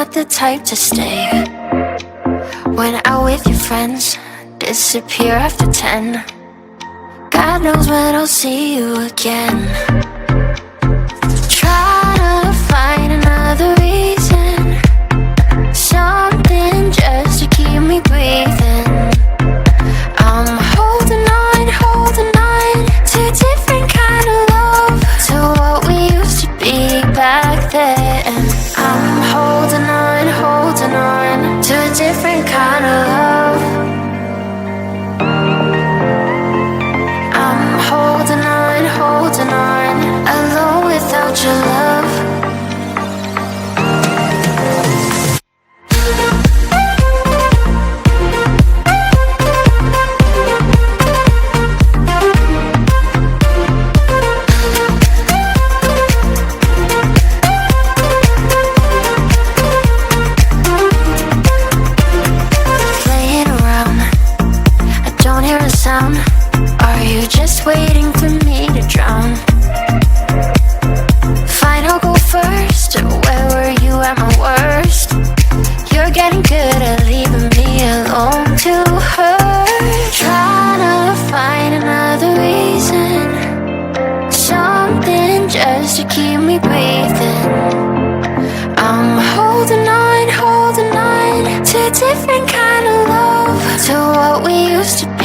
not the type to stay. When out with your friends, disappear after 10. God knows when I'll see you again. Try to find another reason, something just to keep me breathing. I'm holding on to a different kind of love, to what we used to be back then. I'm holding on to a different kind of love. I'm holding on, alone without your love. Playing around, I don't hear a sound. Are you just waiting for me to drown? Fine, I'll go first. Where were you at my worst? You're getting good at leaving me alone to hurt. Trying to find another reason, something just to keep me breathing. I'm holding on to a different kind of love, to what we used to be